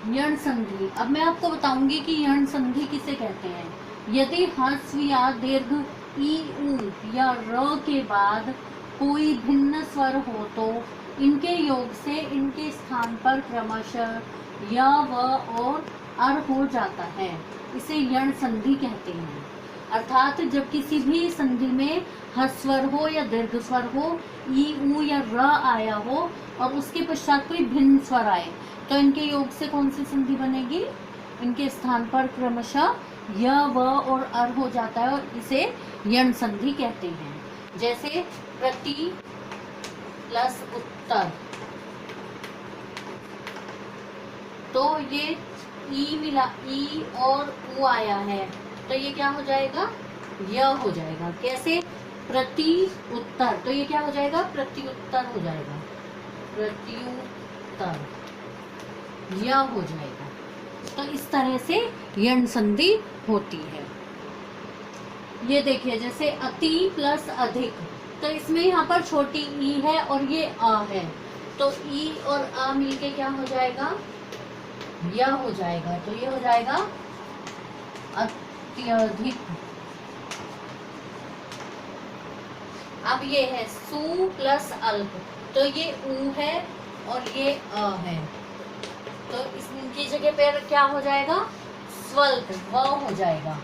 यण संधि। अब मैं आपको बताऊंगी कि यण संधि किसे कहते हैं। यदि ह्रस्व या दीर्घ ई उ या र के बाद कोई भिन्न स्वर हो तो इनके योग से इनके स्थान पर क्रमशः य व और अर हो जाता है। इसे यण संधि कहते हैं। अर्थात जब किसी भी संधि में ह्रस्वर हो या दीर्घ स्वर हो, ई उ या र आया हो और उसके पश्चात कोई भिन्न स्वर आए तो इनके योग से कौन सी संधि बनेगी? इनके स्थान पर क्रमशः य व और अर हो जाता है और इसे यण संधि कहते हैं। जैसे प्रति प्लस उत्तर, तो ये ई मिला, ई और उ आया है तो ये क्या हो जाएगा? य हो जाएगा। कैसे? प्रति उत्तर, तो ये क्या हो जाएगा? प्रति उत्तर हो जाएगा, प्रत्युत्तर, य हो जाएगा। तो इस तरह से यण संधि होती है। ये देखिए जैसे अति प्लस अधिक, तो इसमें यहाँ पर छोटी ई है और ये अ है, तो ई और अ मिलके क्या हो जाएगा? य हो जाएगा। तो ये हो जाएगा अत्यधिक। अब ये है सु प्लस अल्प, तो ये उ है और ये अ है, तो इसकी जगह पे क्या हो जाएगा? स्वल्प, व हो जाएगा।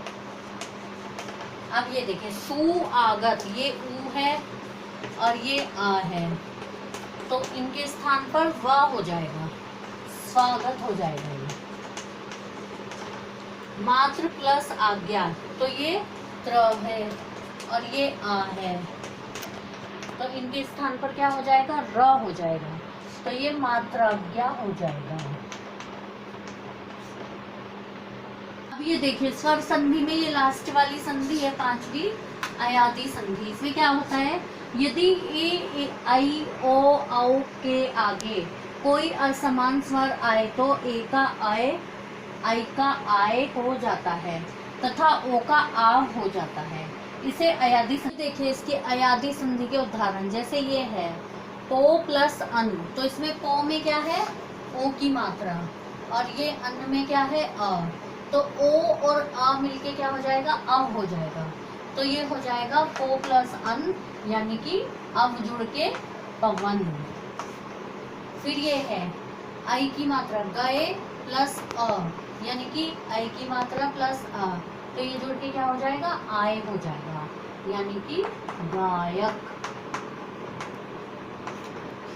अब ये देखिए सु आगत, ये उ है और ये आ है, तो इनके स्थान पर व हो जाएगा, स्वागत हो जाएगा। ये मात्र प्लस आज्ञा, तो ये त्र है और ये आ है, तो इनके स्थान पर क्या हो जाएगा? र हो जाएगा, तो ये मात्राज्ञा हो जाएगा। अब ये देखिए स्वर संधि में ये लास्ट वाली संधि है, पांचवी, अयादी संधि। इसमें क्या होता है? यदि ए आई ओ औ के आगे कोई असमान स्वर आए तो ए का आय, आई का आय हो जाता है तथा ओ का आ हो जाता है। इसे अयादी संधि। देखिए इसके अयादी संधि के उदाहरण, जैसे ये है पो प्लस अन, तो इसमें पो में क्या है? ओ की मात्रा, और ये अन्न में क्या है? अ, तो ओ और आ मिलके क्या हो जाएगा? अव हो जाएगा, तो ये हो जाएगा पो प्लस अन, यानी कि अव जुड़ के पवन। फिर ये है आई की मात्रा, गए प्लस अ, यानी कि आई की मात्रा प्लस आ, तो ये जुड़ के क्या हो जाएगा? आय हो जाएगा, यानी कि गायक।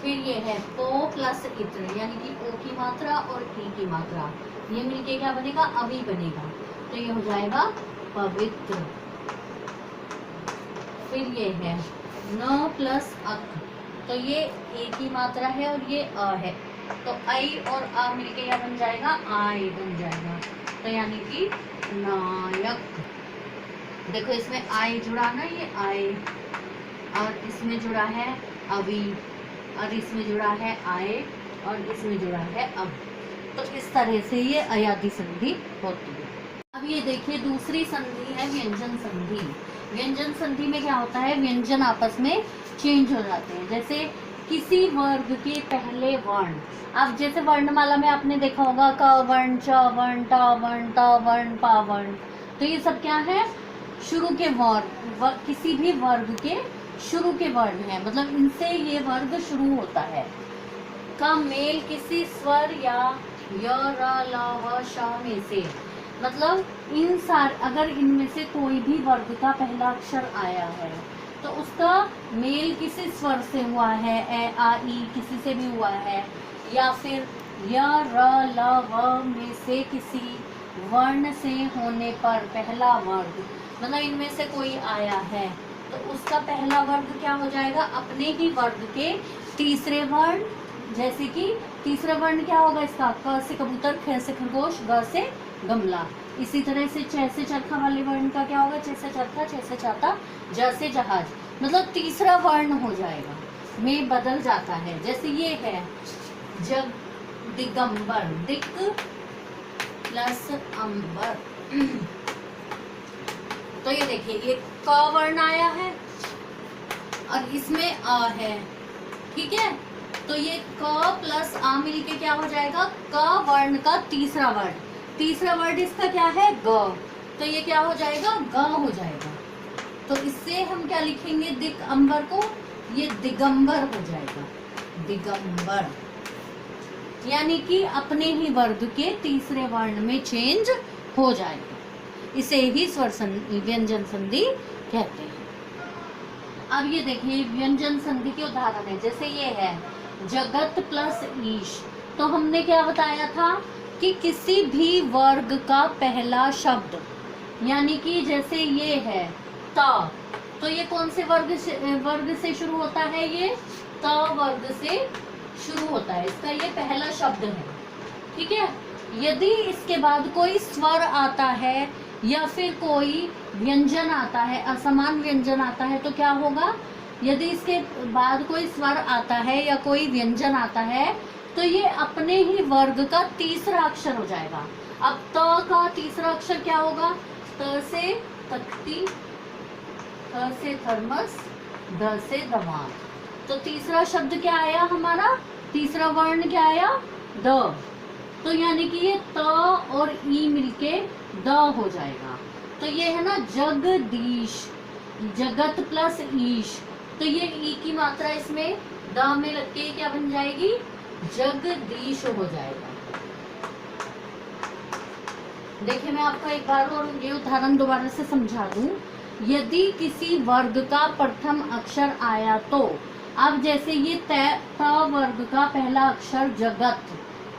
फिर ये है पो प्लस इत्र, यानी कि ओ की मात्रा और ई की मात्रा, ये मिलके क्या बनेगा? अभी बनेगा, तो ये हो जाएगा पवित्र। फिर ये है न प्लस अक, तो ये ए की मात्रा है और ये अ है, तो आई और आ मिलके क्या बन जाएगा? आय बन जाएगा, तो यानी कि नायक। देखो इसमें आय जुड़ा ना, ये आय, और इसमें जुड़ा है अभी, और इसमें जुड़ा है आय, और इसमें जुड़ा है अब, तो इस तरह से ये अयादी संधि होती है। अब ये देखिए दूसरी संधि है व्यंजन संधि। व्यंजन संधि में क्या होता है? व्यंजन आपस में चेंज हो जाते हैं। जैसे किसी वर्ग के पहले वर्ण, अब जैसे वर्णमाला में आपने देखा होगा क वर्ण, च वर्ण, ट वर्ण, त वर्ण, पा वर्ण, तो ये सब क्या है? शुरू के वर्ण, किसी भी वर्ग के शुरू के वर्ण है, मतलब इनसे ये वर्ग शुरू होता है। का मेल किसी स्वर या य, र, ल, व, श में से, मतलब इन अगर इनमें से कोई भी वर्ग का पहला अक्षर आया है तो उसका मेल किसी स्वर से हुआ है, ए, आ, ई किसी से भी हुआ है, या फिर य, र, ल, व में से किसी वर्ण से होने पर पहला वर्ग, मतलब इनमें से कोई आया है तो उसका पहला वर्ग क्या हो जाएगा? अपने ही वर्ग के तीसरे वर्ण, जैसे कि तीसरा वर्ण क्या होगा इसका? क से कबूतर, ख से खरगोश, ग से गमला। इसी तरह से च से चरखा वाले वर्ण का क्या होगा? च से चरखा, छ से छाता, ज से जहाज, मतलब तीसरा वर्ण हो जाएगा, में बदल जाता है। जैसे ये है जग दिगंबर, दिक प्लस अंबर, तो ये देखिए ये क वर्ण आया है और इसमें अ है, ठीक है, तो ये क प्लस आ मिलके क्या हो जाएगा, क वर्ण का तीसरा वर्ड इसका क्या है, ग। तो ये क्या हो जाएगा, ग हो जाएगा। तो इससे हम क्या लिखेंगे, दिगंबर को, ये दिगंबर हो जाएगा, दिगंबर। यानी कि अपने ही वर्ग के तीसरे वर्ण में चेंज हो जाएगा। इसे ही व्यंजन संधि कहते हैं। अब ये देखिए व्यंजन संधि के उदाहरण है। जैसे ये है जगत प्लस ईश। तो हमने क्या बताया था कि किसी भी वर्ग का पहला शब्द, यानी कि जैसे ये है त, तो ये कौन से वर्ग से शुरू होता है, ये त वर्ग से शुरू होता है, इसका ये पहला शब्द है। ठीक है। यदि इसके बाद कोई स्वर आता है या फिर कोई व्यंजन आता है, असमान व्यंजन आता है, तो क्या होगा, यदि इसके बाद कोई स्वर आता है या कोई व्यंजन आता है तो ये अपने ही वर्ग का तीसरा अक्षर हो जाएगा। अब त का तीसरा अक्षर क्या होगा, त से तख्ती, थ से थर्मस, द से दमाद। तो तीसरा शब्द क्या आया हमारा, तीसरा वर्ण क्या आया, द। तो यानी कि ये त और ई मिलके द हो जाएगा। तो ये है ना जगदीश, जगत प्लस ईश। तो ये ई की मात्रा इसमें द में लग के क्या बन जाएगी, जगदीश हो जाएगा। देखिए मैं आपको एक बार और ये उदाहरण दोबारा से समझा दूं। यदि किसी वर्ग का प्रथम अक्षर आया तो, अब जैसे ये त वर्ग का पहला अक्षर जगत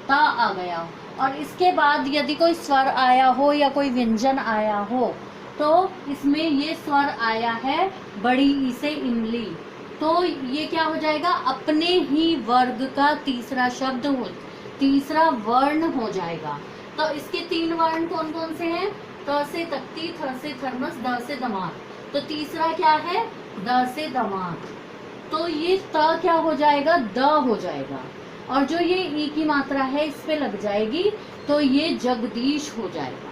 त आ गया, और इसके बाद यदि कोई स्वर आया हो या कोई व्यंजन आया हो, तो इसमें ये स्वर आया है बड़ी ई से इमली, तो ये क्या हो जाएगा, अपने ही वर्ग का तीसरा शब्द हो, तीसरा वर्ण हो जाएगा। तो इसके तीन वर्ण कौन कौन से हैं, त से तख्ती, थ से थर्मस, द से दमाद। तो तीसरा क्या है, द से दमाद। तो ये त क्या हो जाएगा, द हो जाएगा, और जो ये ई की मात्रा है इस पे लग जाएगी, तो ये जगदीश हो जाएगा।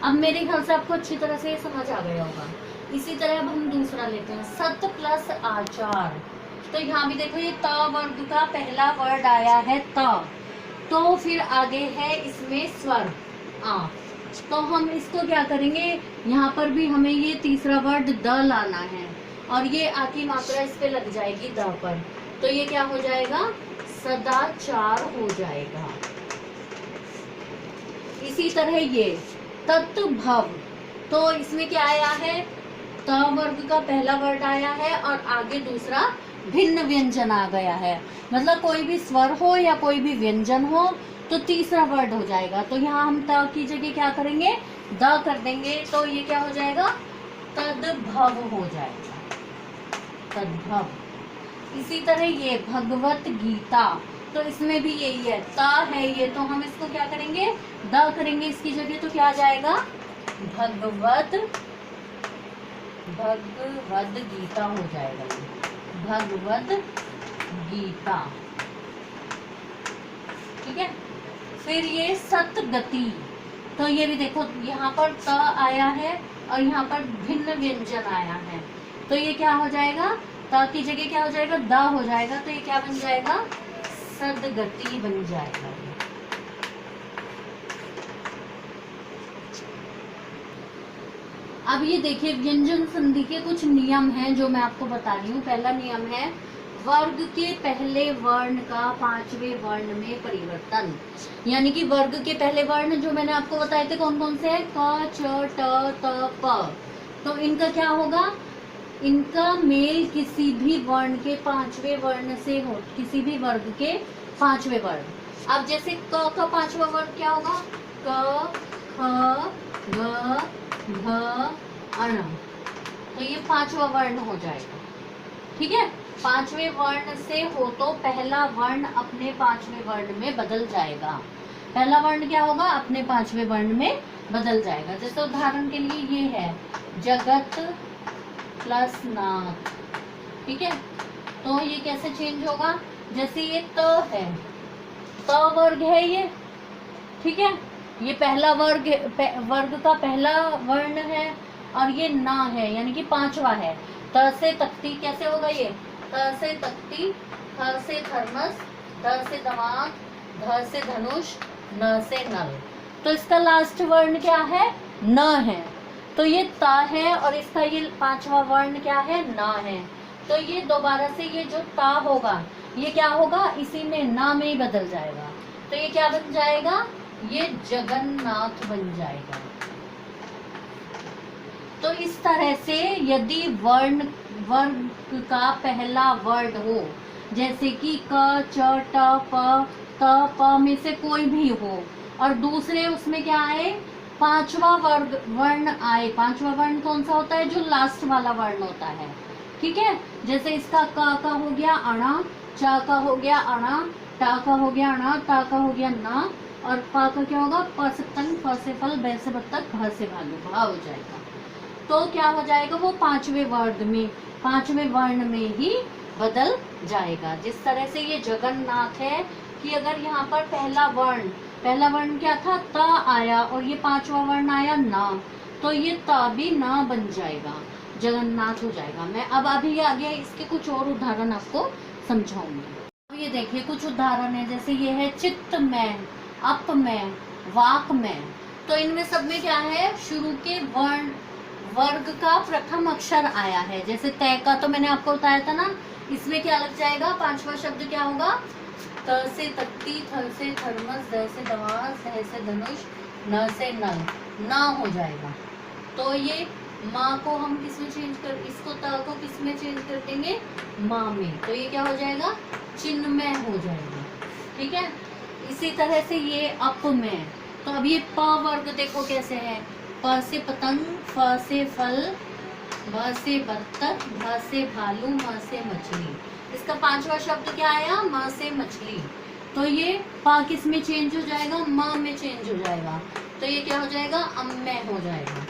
अब मेरे ख्याल से आपको अच्छी तरह से समझ आ गया होगा। इसी तरह अब हम दूसरा लेते हैं, सत प्लस आचार। तो यहाँ भी देखो ये त वर्ग का पहला वर्ड आया है त, तो फिर आगे है इसमें स्वर आ। तो हम इसको क्या करेंगे, यहाँ पर भी हमें ये तीसरा वर्ड द लाना है, और ये आ की मात्रा इस पे लग जाएगी द पर, तो ये क्या हो जाएगा, सदाचार हो जाएगा। इसी तरह ये तत्भव, तो इसमें क्या आया है, त वर्ग का पहला वर्ड आया है और आगे दूसरा भिन्न व्यंजन आ गया है, मतलब कोई भी स्वर हो या कोई भी व्यंजन हो तो तीसरा वर्ड हो जाएगा। तो यहाँ हम त की जगह क्या करेंगे, द कर देंगे, तो ये क्या हो जाएगा, तद्भव हो जाएगा, तद्भव। इसी तरह ये भगवत गीता, तो इसमें भी यही है, ता है ये, तो हम इसको क्या करेंगे, द करेंगे इसकी जगह, तो क्या आ जाएगा, भगवत गीता हो जाएगा, भगवत गीता। ठीक है। फिर ये सतगति, तो ये भी देखो यहाँ पर त आया है और यहाँ पर भिन्न व्यंजन आया है, तो ये क्या हो जाएगा, त की जगह क्या हो जाएगा, द हो जाएगा, तो ये क्या बन जाएगा, सदगति बन जाएगा। अब ये देखिए व्यंजन संधि के कुछ नियम हैं जो मैं आपको बता रही हूँ। पहला नियम है वर्ग के पहले वर्ण का पांचवें वर्ण में परिवर्तन, यानी कि वर्ग के पहले वर्ण जो मैंने आपको बताए थे कौन कौन से हैं, क च ट त प, तो इनका क्या होगा, इनका मेल किसी भी वर्ण के पांचवें वर्ण से हो, किसी भी वर्ग के पांचवें वर्ण। अब जैसे क का पांचवा वर्ण क्या होगा, क ख ग घ अण, तो ये पांचवा वर्ण हो जाएगा। ठीक है। पांचवें वर्ण से हो तो पहला वर्ण अपने पांचवें वर्ण में बदल जाएगा, पहला वर्ण क्या होगा, अपने पांचवें वर्ण में बदल जाएगा। जैसे उदाहरण के लिए ये है जगत प्लस नाथ। ठीक है। तो ये कैसे चेंज होगा, जैसे ये त है, त वर्ग है ये, ठीक है, ये पहला वर्ग का पहला वर्ण है, और ये ना है यानी कि पांचवा है। त से तख्ती कैसे होगा, ये त से तख्ती, थ से थर्मस, ध से दमाद, ध से धनुष, न से नल। तो इसका लास्ट वर्ण क्या है? न है। तो ये ता है और इसका ये पांचवा वर्ण क्या है? न है। तो ये दोबारा से ये जो ता होगा ये क्या होगा? इसी में ना में ही बदल जाएगा। तो ये क्या बन जाएगा? ये जगन्नाथ बन जाएगा। तो इस तरह से यदि वर्ण वर्ग का पहला वर्ण हो, जैसे कि क, च, ट, प, त, प में से कोई भी हो, और दूसरे उसमें क्या आए? पांचवा वर्ग वर्ण आए। पांचवा वर्ण कौन सा होता है? जो लास्ट वाला वर्ण होता है। ठीक है, जैसे इसका क का हो गया अणा, च का हो गया अणा, टा का हो गया अणा, ता का हो गया ना, और पा का क्या होगा? प से पतंग, फ से फल, ब से बत्तख, भ से भालू, भा हो जाएगा। तो क्या हो जाएगा? वो पांचवें वर्ण में ही बदल जाएगा। जिस तरह से ये जगन्नाथ है कि अगर यहाँ पर पहला वर्ण क्या था? ता आया और ये पांचवा वर्ण आया ना, तो ये ता भी ना बन जाएगा, जगन्नाथ हो जाएगा। मैं अब अभी आगे इसके कुछ और उदाहरण आपको समझाऊंगी। अब ये देखिए कुछ उदाहरण है, जैसे ये है चित्त में, अप में, वाक में। तो इनमें सब में क्या है? शुरू के वर्ग का प्रथम अक्षर आया है। जैसे तय का तो मैंने आपको बताया था ना, इसमें क्या लग जाएगा? पांचवा शब्द क्या होगा? त से तख्ती, थ से थर्मस, द से दवास, ध से धनुष, न से नल, ना हो जाएगा। तो ये माँ को हम किसमें चेंज कर, इसको त को किसमें चेंज कर देंगे? माँ में। तो ये क्या हो जाएगा? चिन्मय हो जाएगा। ठीक है, इसी तरह से ये अप में। तो अब ये प वर्ग देखो कैसे है? प से पतंग, फ से फल, भ से बत्तख, भ से भालू, म से मछली। इसका पांचवा शब्द क्या आया? म से मछली। तो ये पा किस में चेंज हो जाएगा? म में चेंज हो जाएगा। तो ये क्या हो जाएगा? अम्मय हो जाएगा।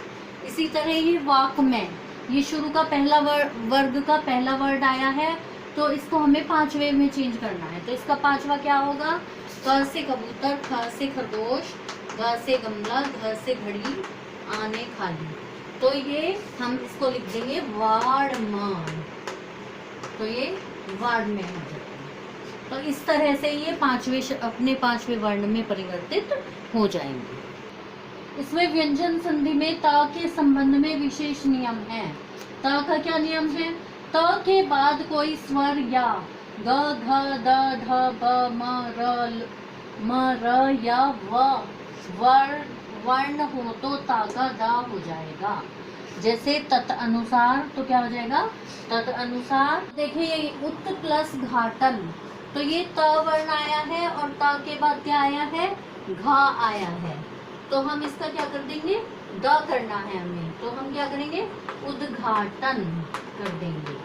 इसी तरह ये वाक में, ये शुरू का पहला वर्ग का पहला वर्ड आया है, तो इसको हमें पांचवे में चेंज करना है। तो इसका पांचवा क्या होगा? क से कबूतर, ख से खरगोश, ग से गमला, घ से घड़ी, आने खाली। तो ये हम इसको लिख देंगे वाड़मान। तो ये वाड़ में हो जाएगा। तो इस तरह से ये अपने पांचवें वर्ण में परिवर्तित हो जाएंगे। इसमें व्यंजन संधि में ता के संबंध में विशेष नियम है। ता का क्या नियम है? त के बाद कोई स्वर या ग, घ, द, ध, ब, म, र या वर्ण हो तो ता का दा हो जाएगा। जैसे तत् अनुसार, तो क्या हो जाएगा? तत् अनुसार। देखिए ये उत प्लस घाटन, तो ये त वर्ण आया है और ता के बाद क्या आया है? घा आया है। तो हम इसका क्या कर देंगे? द करना है हमें, तो हम क्या करेंगे? उद्घाटन कर देंगे।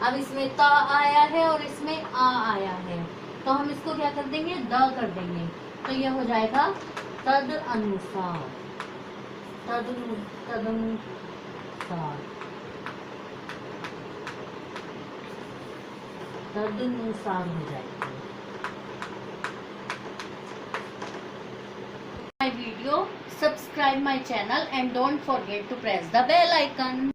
अब इसमें ता आया है और इसमें आ आया है, तो हम इसको क्या कर देंगे? द कर देंगे। तो ये हो जाएगा तद अनुसार, तदनुसार हो जाएगा। My video, subscribe my channel and don't forget to press the bell icon.